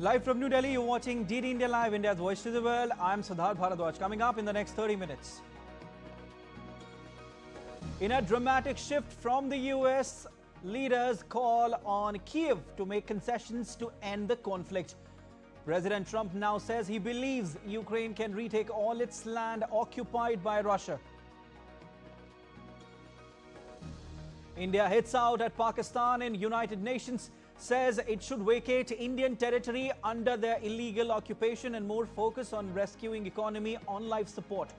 Live from New Delhi, you're watching DD India Live, India's voice to the world. I'm Siddharth Bharadwaj. Coming up in the next 30 minutes. In a dramatic shift from the US, leaders call on Kiev to make concessions to end the conflict. President Trump now says he believes Ukraine can retake all its land occupied by Russia. India hits out at Pakistan in United Nations, says it should vacate Indian territory under their illegal occupation and more focus on rescuing economy on life support.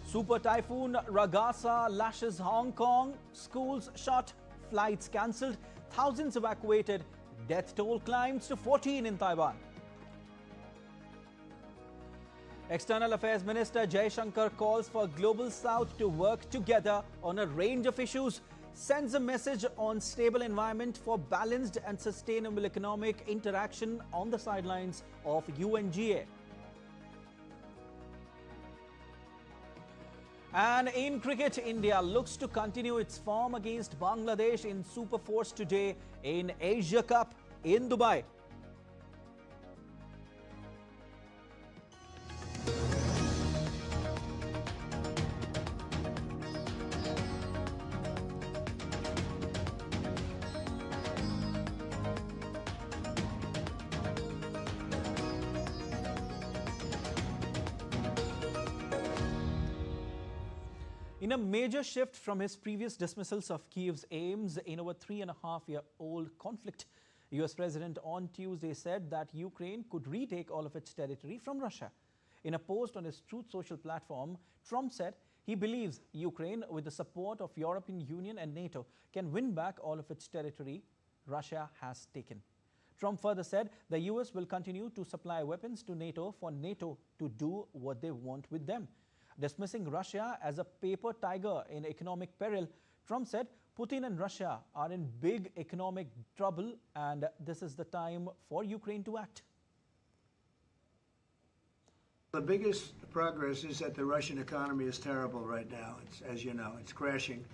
Super Typhoon Ragasa lashes Hong Kong, schools shut, flights cancelled, thousands evacuated, death toll climbs to 14 in Taiwan. External Affairs Minister Jaishankar calls for Global South to work together on a range of issues, sends a message on stable environment for balanced and sustainable economic interaction on the sidelines of UNGA. And in cricket, India looks to continue its form against Bangladesh in Super Force today in Asia Cup in Dubai. In a major shift from his previous dismissals of Kiev's aims in over 3.5-year-old conflict, US President on Tuesday said that Ukraine could retake all of its territory from Russia. In a post on his Truth Social platform, Trump said he believes Ukraine, with the support of European Union and NATO, can win back all of its territory Russia has taken. Trump further said the US will continue to supply weapons to NATO for NATO to do what they want with them. Dismissing Russia as a paper tiger in economic peril, Trump said Putin and Russia are in big economic trouble and this is the time for Ukraine to act. The biggest progress is that the Russian economy is terrible right now. As you know, it's crashing.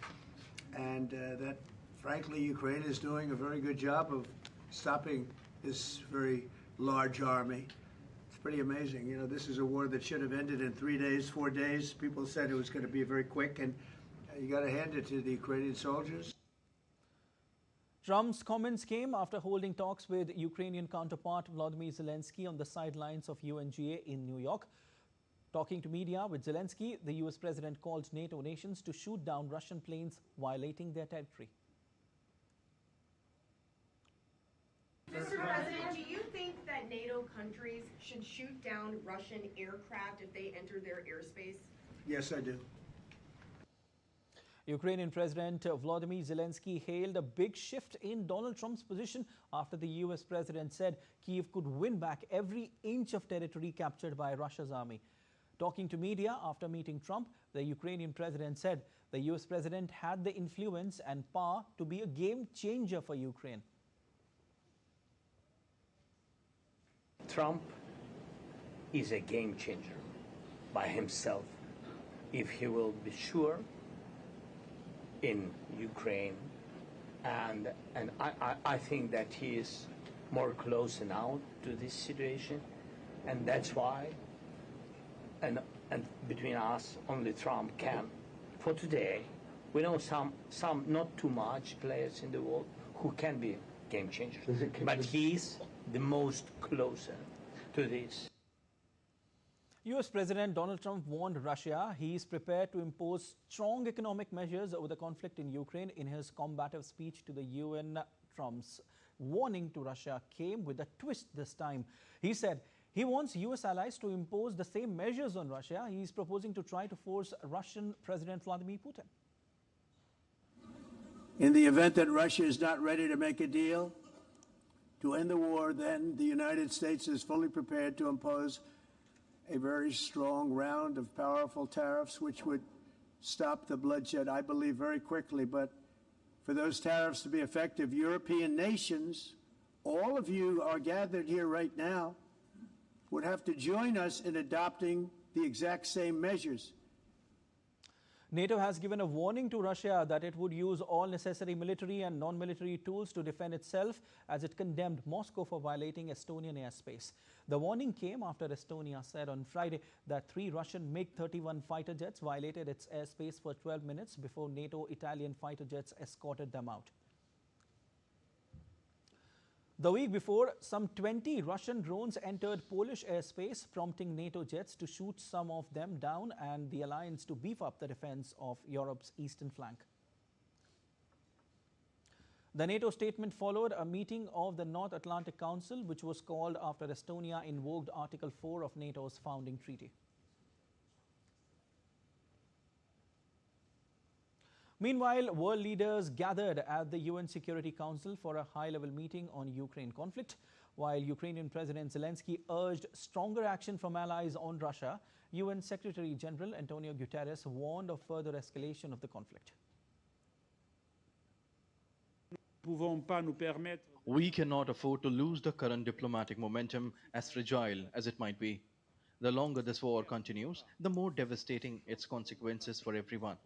And that, frankly, Ukraine is doing a very good job of stopping this very large army. Pretty amazing. You know, this is a war that should have ended in 3 days, 4 days. People said it was going to be very quick, and you got to hand it to the Ukrainian soldiers. Trump's comments came after holding talks with Ukrainian counterpart Volodymyr Zelensky on the sidelines of UNGA in New York. Talking to media with Zelensky, the US president called NATO nations to shoot down Russian planes violating their territory. Mr. President, do you think that NATO countries should shoot down Russian aircraft if they enter their airspace? Yes, I do. Ukrainian President Volodymyr Zelensky hailed a big shift in Donald Trump's position after the US president said Kyiv could win back every inch of territory captured by Russia's army. Talking to media after meeting Trump, the Ukrainian president said the US president had the influence and power to be a game changer for Ukraine. Trump is a game changer by himself if he will be sure in Ukraine, and I think that he is more close now to this situation, and that's why and between us only Trump can. For today, we know some not too much players in the world who can be game changers, but he's the most closer to this. US President Donald Trump warned Russia he is prepared to impose strong economic measures over the conflict in Ukraine. In his combative speech to the UN, Trump's warning to Russia came with a twist this time. He said he wants US allies to impose the same measures on Russia he is proposing to try to force Russian President Vladimir Putin. In the event that Russia is not ready to make a deal to end the war, then the United States is fully prepared to impose a very strong round of powerful tariffs which would stop the bloodshed, I believe, very quickly. But for those tariffs to be effective, European nations, all of you are gathered here right now, would have to join us in adopting the exact same measures. NATO has given a warning to Russia that it would use all necessary military and non-military tools to defend itself as it condemned Moscow for violating Estonian airspace. The warning came after Estonia said on Friday that 3 Russian MiG-31 fighter jets violated its airspace for 12 minutes before NATO Italian fighter jets escorted them out. The week before, some 20 Russian drones entered Polish airspace, prompting NATO jets to shoot some of them down and the alliance to beef up the defense of Europe's eastern flank. The NATO statement followed a meeting of the North Atlantic Council, which was called after Estonia invoked Article 4 of NATO's founding treaty. Meanwhile, world leaders gathered at the UN Security Council for a high-level meeting on Ukraine conflict. While Ukrainian President Zelensky urged stronger action from allies on Russia, UN Secretary General Antonio Guterres warned of further escalation of the conflict. We cannot afford to lose the current diplomatic momentum, as fragile as it might be. The longer this war continues, the more devastating its consequences for everyone.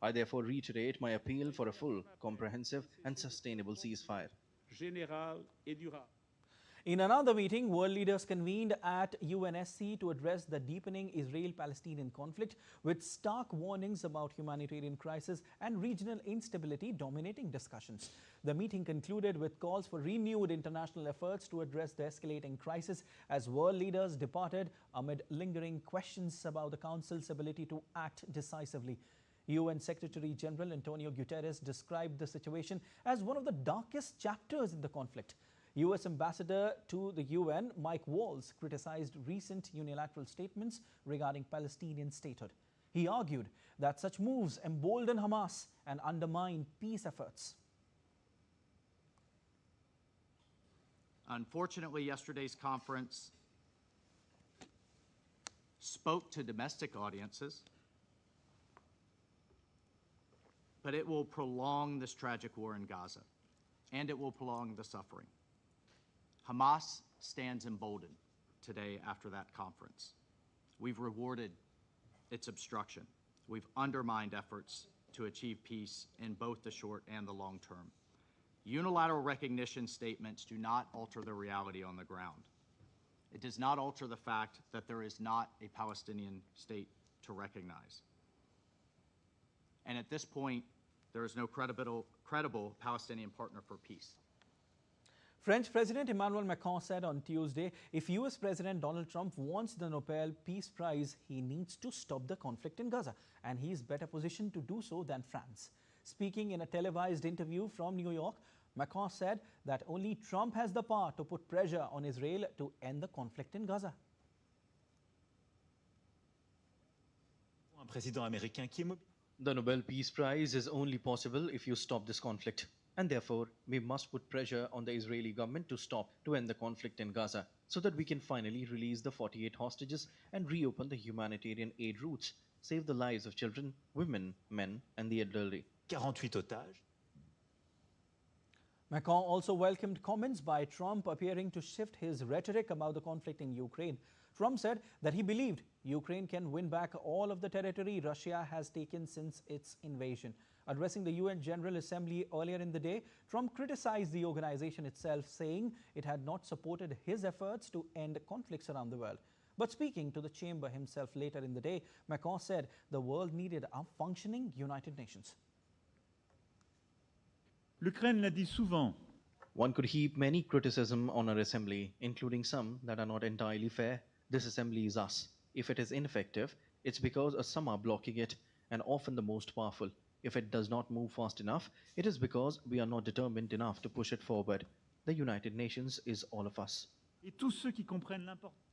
I therefore reiterate my appeal for a full, comprehensive and sustainable ceasefire. In another meeting, world leaders convened at UNSC to address the deepening Israel-Palestinian conflict, with stark warnings about humanitarian crisis and regional instability dominating discussions. The meeting concluded with calls for renewed international efforts to address the escalating crisis as world leaders departed amid lingering questions about the Council's ability to act decisively. UN Secretary General Antonio Guterres described the situation as one of the darkest chapters in the conflict. US Ambassador to the UN, Mike Waltz, criticized recent unilateral statements regarding Palestinian statehood. He argued that such moves embolden Hamas and undermine peace efforts. Unfortunately, yesterday's conference spoke to domestic audiences, but it will prolong this tragic war in Gaza, and it will prolong the suffering. Hamas stands emboldened today after that conference. We've rewarded its obstruction. We've undermined efforts to achieve peace in both the short and the long term. Unilateral recognition statements do not alter the reality on the ground. It does not alter the fact that there is not a Palestinian state to recognize. And at this point, there is no credible Palestinian partner for peace. French President Emmanuel Macron said on Tuesday, if US President Donald Trump wants the Nobel Peace Prize, he needs to stop the conflict in Gaza, and he is better positioned to do so than France. Speaking in a televised interview from New York, Macron said that only Trump has the power to put pressure on Israel to end the conflict in Gaza. The Nobel Peace Prize is only possible if you stop this conflict. And therefore, we must put pressure on the Israeli government to end the conflict in Gaza, so that we can finally release the 48 hostages and reopen the humanitarian aid routes, save the lives of children, women, men, and the elderly. 48 otages. Macron also welcomed comments by Trump appearing to shift his rhetoric about the conflict in Ukraine. Trump said that he believed Ukraine can win back all of the territory Russia has taken since its invasion. Addressing the UN General Assembly earlier in the day, Trump criticized the organization itself, saying it had not supported his efforts to end conflicts around the world. But speaking to the chamber himself later in the day, Macron said the world needed a functioning United Nations. L'Ukraine l'a dit souvent. One could heap many criticism on our assembly, including some that are not entirely fair. This assembly is us. If it is ineffective, it's because some are blocking it, and often the most powerful. If it does not move fast enough, it is because we are not determined enough to push it forward. The United Nations is all of us. Et tous ceux qui comprennent l'importance.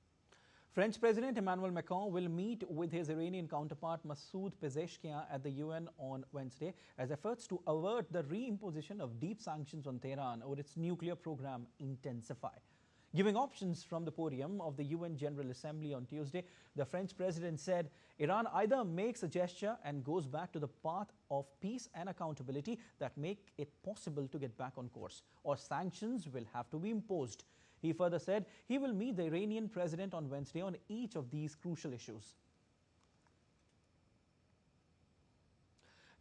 French President Emmanuel Macron will meet with his Iranian counterpart Masoud Pezeshkian at the UN on Wednesday as efforts to avert the reimposition of deep sanctions on Tehran or its nuclear program intensify. Giving options from the podium of the UN General Assembly on Tuesday, the French president said Iran either makes a gesture and goes back to the path of peace and accountability that make it possible to get back on course, or sanctions will have to be imposed. He further said he will meet the Iranian president on Wednesday on each of these crucial issues.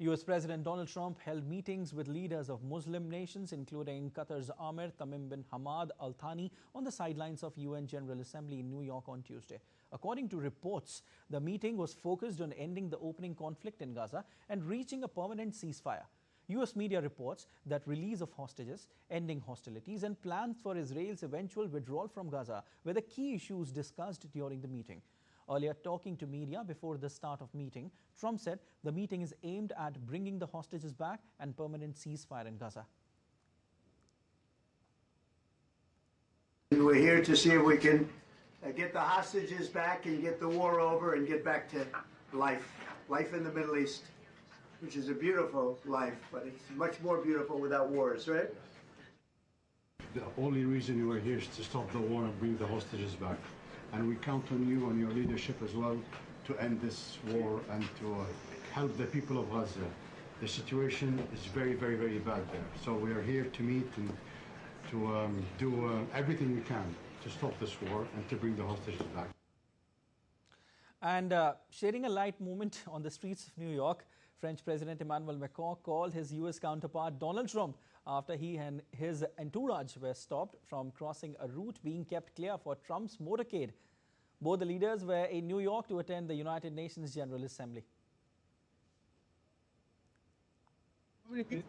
US President Donald Trump held meetings with leaders of Muslim nations, including Qatar's Amir Tamim bin Hamad Al Thani, on the sidelines of UN General Assembly in New York on Tuesday. According to reports, the meeting was focused on ending the opening conflict in Gaza and reaching a permanent ceasefire. US media reports that release of hostages, ending hostilities, and plans for Israel's eventual withdrawal from Gaza were the key issues discussed during the meeting. Earlier, talking to media before the start of meeting, Trump said the meeting is aimed at bringing the hostages back and permanent ceasefire in Gaza. We're here to see if we can get the hostages back and get the war over and get back to life in the Middle East, which is a beautiful life, but it's much more beautiful without wars, right? The only reason you are here is to stop the war and bring the hostages back. And we count on you and your leadership as well to end this war and to help the people of Gaza. The situation is very, very, very bad there. So we are here to meet and to do everything we can to stop this war and to bring the hostages back. And sharing a light moment on the streets of New York, French President Emmanuel Macron called his US counterpart Donald Trump after he and his entourage were stopped from crossing a route being kept clear for Trump's motorcade. Both the leaders were in New York to attend the United Nations General Assembly.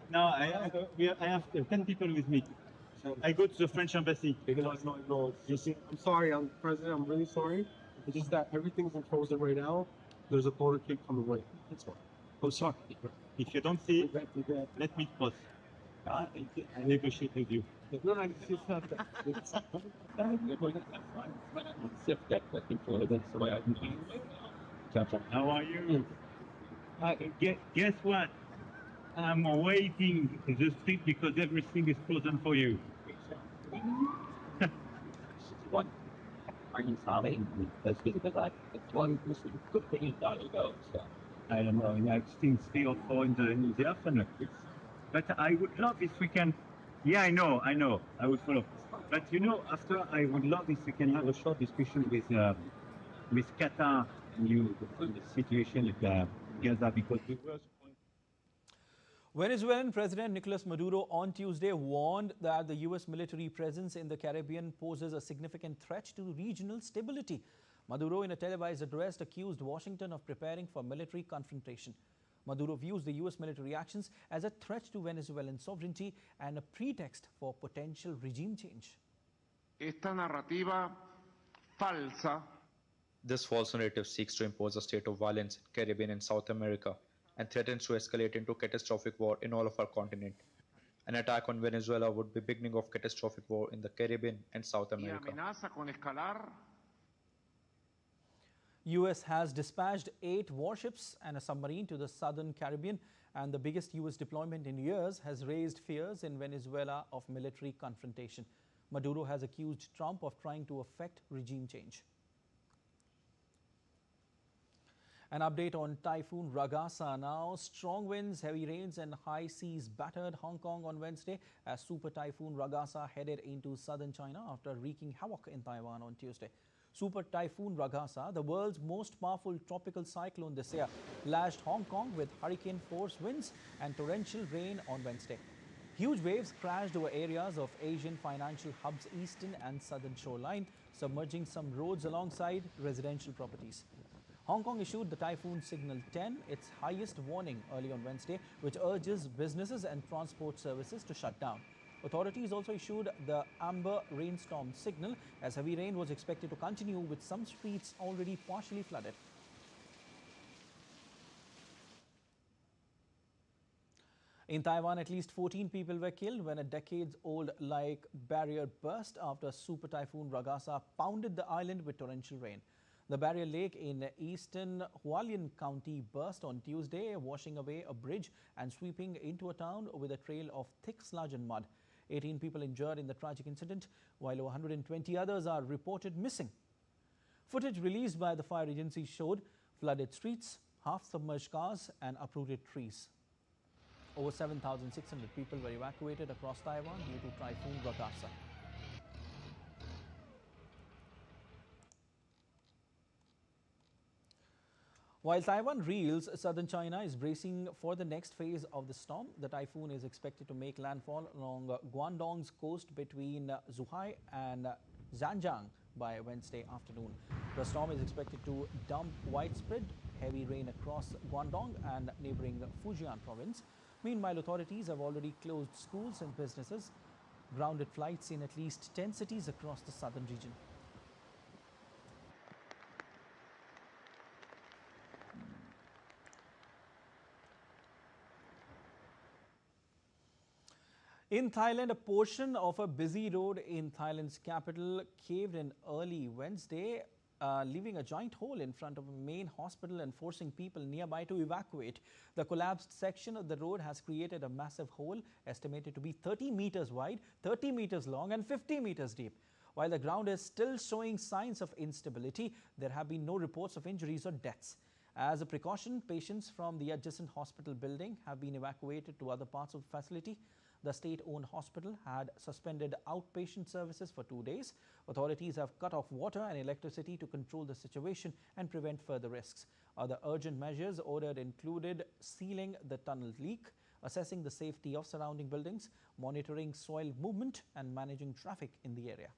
Now I have 10 people with me. I go to the French embassy. No. You see, I'm sorry, President. I'm really sorry. It's just that everything's frozen right now. There's a motorcade coming right. That's all. Oh, sorry. If you don't see it, let me cross. I negotiate with you. No, it's just not that. How are you? Guess what? I'm waiting in the street because everything is frozen for you. Are you sorry? That's because it's one good thing you thought ago. So. I don't know. I've seen 3 or 4 in the afternoon. But I would love if we can. Yeah, I know. I would follow. But you know, after I would love if we can have a short discussion with Qatar and the situation at Gaza, because we were. Venezuelan President Nicolas Maduro on Tuesday warned that the US military presence in the Caribbean poses a significant threat to regional stability. Maduro, in a televised address, accused Washington of preparing for military confrontation. Maduro views the US military actions as a threat to Venezuelan sovereignty and a pretext for potential regime change. Esta narrativa falsa. This false narrative seeks to impose a state of violence in Caribbean and South America and threatens to escalate into catastrophic war in all of our continent. An attack on Venezuela would be beginning of catastrophic war in the Caribbean and South America. US has dispatched 8 warships and a submarine to the southern Caribbean, and the biggest US deployment in years has raised fears in Venezuela of military confrontation. Maduro has accused Trump of trying to effect regime change. An update on Typhoon Ragasa now. Strong winds, heavy rains and high seas battered Hong Kong on Wednesday as Super Typhoon Ragasa headed into southern China after wreaking havoc in Taiwan on Tuesday. Super Typhoon Ragasa, the world's most powerful tropical cyclone this year, lashed Hong Kong with hurricane-force winds and torrential rain on Wednesday. Huge waves crashed over areas of Asian financial hubs' eastern and southern shoreline, submerging some roads alongside residential properties. Hong Kong issued the Typhoon Signal 10, its highest warning, early on Wednesday, which urges businesses and transport services to shut down. Authorities also issued the Amber Rainstorm Signal as heavy rain was expected to continue, with some streets already partially flooded. In Taiwan, at least 14 people were killed when a decades-old lake barrier burst after Super Typhoon Ragasa pounded the island with torrential rain. The barrier lake in eastern Hualien County burst on Tuesday, washing away a bridge and sweeping into a town with a trail of thick sludge and mud. 18 people injured in the tragic incident, while over 120 others are reported missing. Footage released by the fire agency showed flooded streets, half-submerged cars and uprooted trees. Over 7,600 people were evacuated across Taiwan due to Typhoon Ragasa. While Taiwan reels, southern China is bracing for the next phase of the storm. The typhoon is expected to make landfall along Guangdong's coast between Zhuhai and Zhanjiang by Wednesday afternoon. The storm is expected to dump widespread heavy rain across Guangdong and neighboring Fujian province. Meanwhile, authorities have already closed schools and businesses, grounded flights in at least 10 cities across the southern region. In Thailand, a portion of a busy road in Thailand's capital caved in early Wednesday, leaving a giant hole in front of a main hospital and forcing people nearby to evacuate. The collapsed section of the road has created a massive hole estimated to be 30 meters wide, 30 meters long and 50 meters deep. While the ground is still showing signs of instability, there have been no reports of injuries or deaths. As a precaution, patients from the adjacent hospital building have been evacuated to other parts of the facility. The state-owned hospital had suspended outpatient services for 2 days. Authorities have cut off water and electricity to control the situation and prevent further risks. Other urgent measures ordered included sealing the tunnel leak, assessing the safety of surrounding buildings, monitoring soil movement, and managing traffic in the area.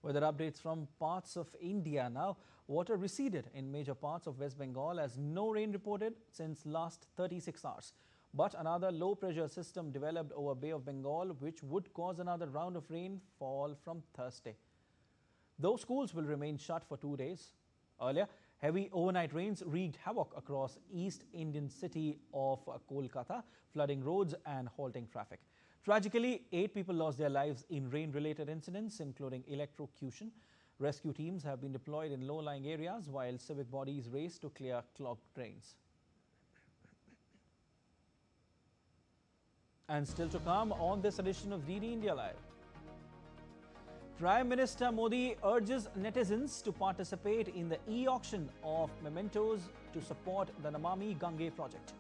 Weather updates from parts of India now. Water receded in major parts of West Bengal as no rain reported since last 36 hours. But another low pressure system developed over Bay of Bengal, which would cause another round of rainfall from Thursday. Though schools will remain shut for 2 days. Earlier, heavy overnight rains wreaked havoc across East Indian city of Kolkata, flooding roads and halting traffic. Tragically, 8 people lost their lives in rain-related incidents, including electrocution. Rescue teams have been deployed in low-lying areas, while civic bodies race to clear clogged drains. And still to come on this edition of DD India Live. Prime Minister Modi urges netizens to participate in the e-auction of mementos to support the Namami Gange project.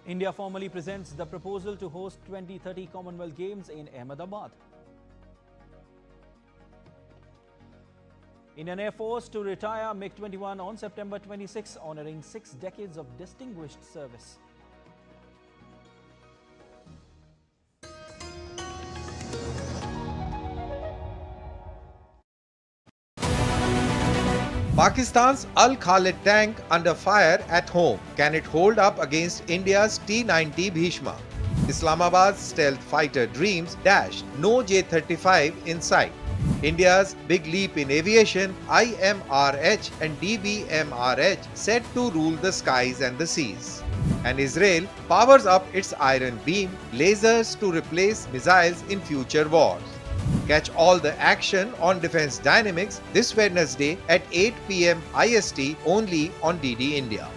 India formally presents the proposal to host 2030 Commonwealth Games in Ahmedabad. Indian Air Force to retire MiG-21 on September 26, honoring 6 decades of distinguished service. Pakistan's Al-Khalid tank under fire at home. Can it hold up against India's T-90 Bhishma? Islamabad's stealth fighter dreams dashed. No J-35 in sight. India's big leap in aviation, IMRH and DBMRH set to rule the skies and the seas. And Israel powers up its Iron Beam lasers to replace missiles in future wars. Catch all the action on Defense Dynamics this Wednesday at 8 p.m. IST only on DD India.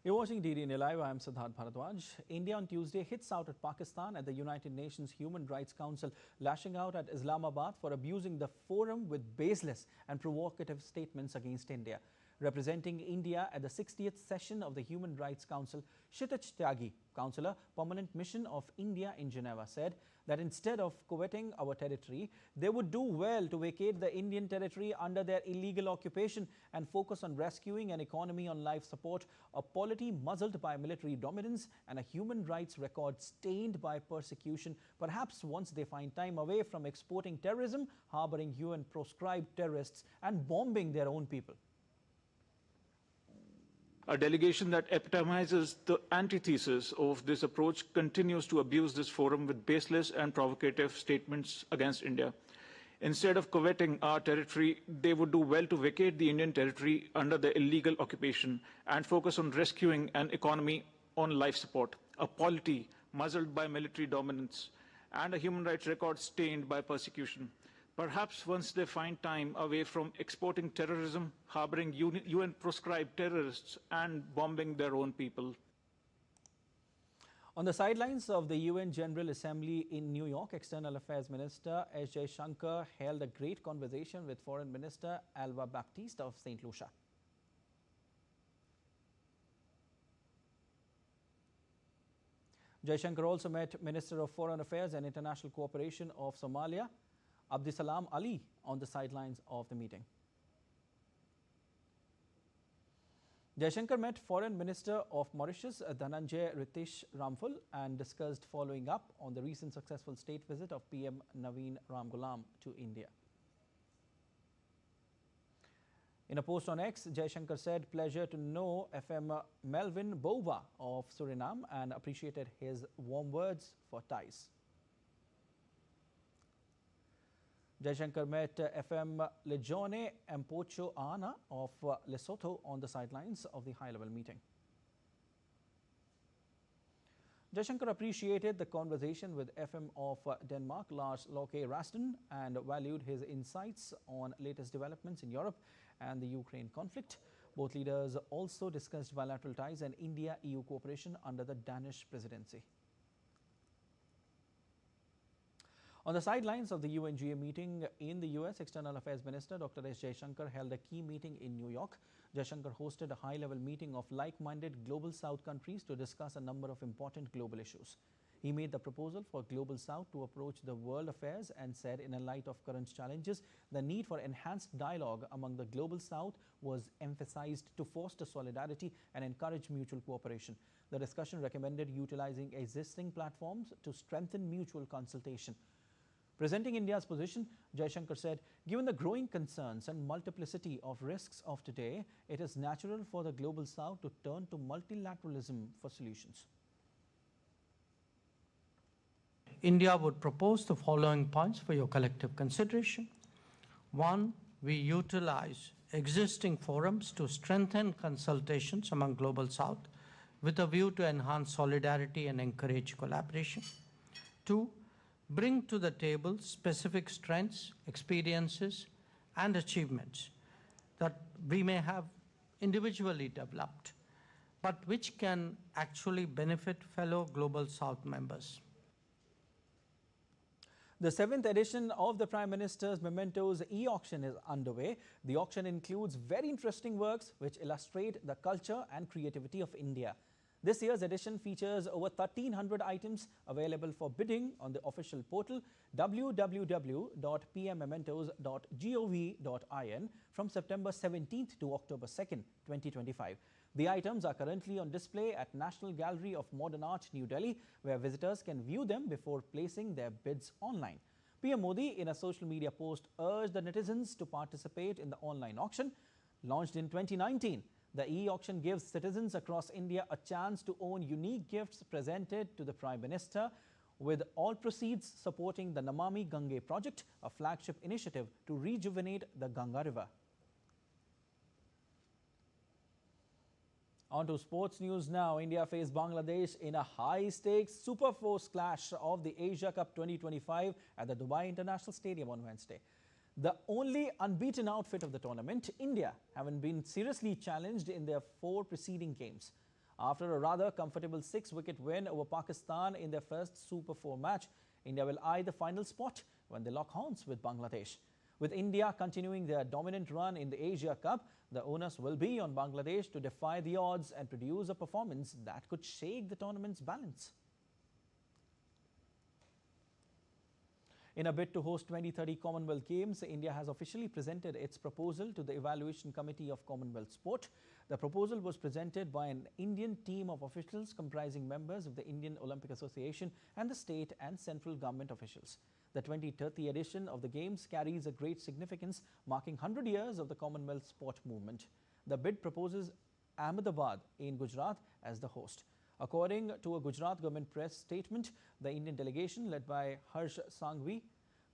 You're watching DD India Live. I'm Siddharth Bharadwaj. India on Tuesday hits out at Pakistan at the United Nations Human Rights Council, lashing out at Islamabad for abusing the forum with baseless and provocative statements against India. Representing India at the 60th session of the Human Rights Council, Kshitij Tyagi, Councillor, Permanent Mission of India in Geneva, said that instead of coveting our territory, they would do well to vacate the Indian territory under their illegal occupation and focus on rescuing an economy on life support, a polity muzzled by military dominance, and a human rights record stained by persecution, perhaps once they find time away from exporting terrorism, harboring UN-proscribed terrorists, and bombing their own people. A delegation that epitomizes the antithesis of this approach continues to abuse this forum with baseless and provocative statements against India. Instead of coveting our territory, they would do well to vacate the Indian territory under the illegal occupation and focus on rescuing an economy on life support, a polity muzzled by military dominance, and a human rights record stained by persecution. Perhaps once they find time away from exporting terrorism, harboring UN-proscribed terrorists, and bombing their own people. On the sidelines of the UN General Assembly in New York, External Affairs Minister Jaishankar held a great conversation with Foreign Minister Alva Baptiste of St. Lucia. Jaishankar also met Minister of Foreign Affairs and International Cooperation of Somalia, Abdisalam Ali, on the sidelines of the meeting. Jaishankar met Foreign Minister of Mauritius, Dhananjay Ritesh Ramphul, and discussed following up on the recent successful state visit of PM Naveen Ramgoolam to India. In a post on X, Jaishankar said, "Pleasure to know FM Melvin Bouva of Suriname and appreciated his warm words for ties." Jaishankar met FM Lejone Mpocho Ana of Lesotho on the sidelines of the high-level meeting. Jaishankar appreciated the conversation with FM of Denmark, Lars Løkke Rasmussen, and valued his insights on latest developments in Europe and the Ukraine conflict. Both leaders also discussed bilateral ties and India-EU cooperation under the Danish presidency. On the sidelines of the UNGA meeting in the US, External Affairs Minister Dr. S. Jaishankar held a key meeting in New York. Jaishankar hosted a high-level meeting of like-minded Global South countries to discuss a number of important global issues. He made the proposal for Global South to approach the world affairs and said, in a light of current challenges, the need for enhanced dialogue among the Global South was emphasized to foster solidarity and encourage mutual cooperation. The discussion recommended utilizing existing platforms to strengthen mutual consultation. Presenting India's position, Jaishankar said, "Given the growing concerns and multiplicity of risks of today, it is natural for the Global South to turn to multilateralism for solutions." India would propose the following points for your collective consideration. 1. We utilize existing forums to strengthen consultations among Global South with a view to enhance solidarity and encourage collaboration. 2. Bring to the table specific strengths, experiences, and achievements that we may have individually developed, but which can actually benefit fellow Global South members. The 7th edition of the Prime Minister's Mementos e-auction is underway. The auction includes very interesting works which illustrate the culture and creativity of India. This year's edition features over 1,300 items available for bidding on the official portal www.pmmementos.gov.in from September 17th to October 2nd, 2025. The items are currently on display at National Gallery of Modern Art, New Delhi, where visitors can view them before placing their bids online. PM Modi, in a social media post, urged the netizens to participate in the online auction. Launched in 2019, the e-auction gives citizens across India a chance to own unique gifts presented to the Prime Minister, with all proceeds supporting the Namami Gange project, a flagship initiative to rejuvenate the Ganga River. On to sports news now. India faced Bangladesh in a high-stakes Super Force clash of the Asia Cup 2025 at the Dubai International Stadium on Wednesday. The only unbeaten outfit of the tournament, India, haven't been seriously challenged in their 4 preceding games. After a rather comfortable 6-wicket win over Pakistan in their first Super 4 match, India will eye the final spot when they lock horns with Bangladesh. With India continuing their dominant run in the Asia Cup, the onus will be on Bangladesh to defy the odds and produce a performance that could shake the tournament's balance. In a bid to host 2030 Commonwealth Games, India has officially presented its proposal to the Evaluation Committee of Commonwealth Sport. The proposal was presented by an Indian team of officials comprising members of the Indian Olympic Association and the state and central government officials. The 2030 edition of the Games carries a great significance, marking 100 years of the Commonwealth sport movement. The bid proposes Ahmedabad in Gujarat as the host. According to a Gujarat government press statement, the Indian delegation led by Harsh Sanghvi,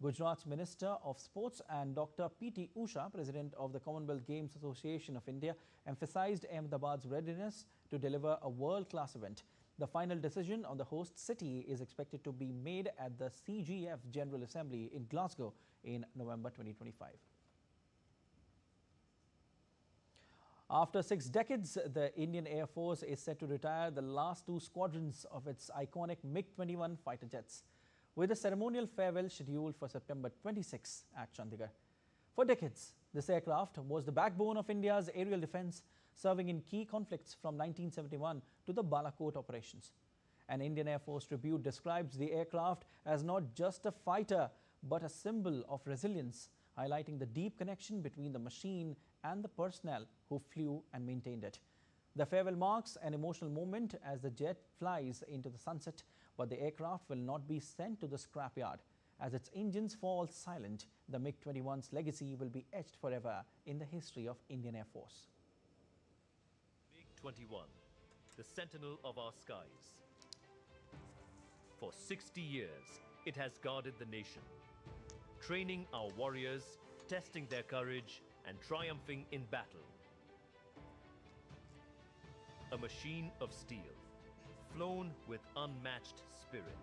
Gujarat's Minister of Sports, and Dr. P.T. Usha, President of the Commonwealth Games Association of India, emphasized Ahmedabad's readiness to deliver a world-class event. The final decision on the host city is expected to be made at the CGF General Assembly in Glasgow in November 2025. After 6 decades, the Indian Air Force is set to retire the last 2 squadrons of its iconic MiG-21 fighter jets, with a ceremonial farewell scheduled for September 26 at Chandigarh. For decades, this aircraft was the backbone of India's aerial defense, serving in key conflicts from 1971 to the Balakot operations. An Indian Air Force tribute describes the aircraft as not just a fighter, but a symbol of resilience, highlighting the deep connection between the machine and the personnel who flew and maintained it. The farewell marks an emotional moment as the jet flies into the sunset, but the aircraft will not be sent to the scrapyard. As its engines fall silent, the MiG-21's legacy will be etched forever in the history of Indian Air Force. MiG-21, the sentinel of our skies. For 60 years, it has guarded the nation, training our warriors, testing their courage, and triumphing in battle. A machine of steel, flown with unmatched spirit.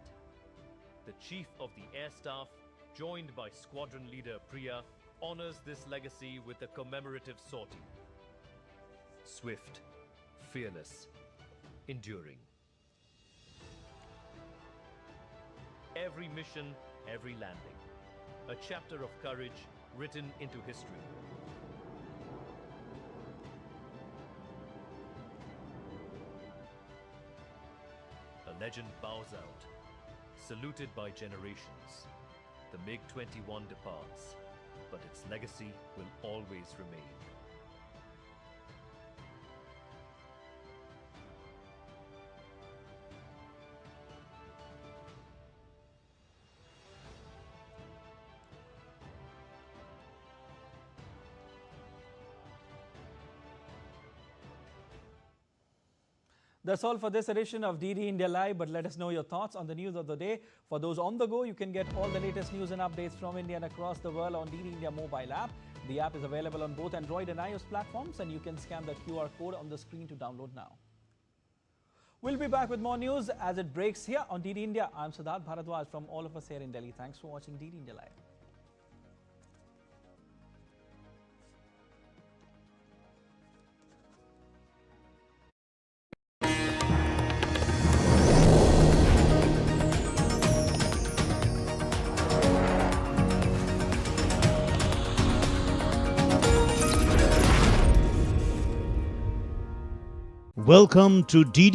The Chief of the Air Staff, joined by Squadron Leader Priya, honors this legacy with a commemorative sortie. Swift, fearless, enduring. Every mission, every landing. A chapter of courage written into history. A legend bows out, saluted by generations. The MiG-21 departs, but its legacy will always remain. That's all for this edition of DD India Live, but let us know your thoughts on the news of the day. For those on the go, you can get all the latest news and updates from India and across the world on DD India mobile app. The app is available on both Android and iOS platforms, and you can scan the QR code on the screen to download now. We'll be back with more news as it breaks here on DD India. I'm Siddharth Bharadwaj from all of us here in Delhi. Thanks for watching DD India Live. Welcome to DD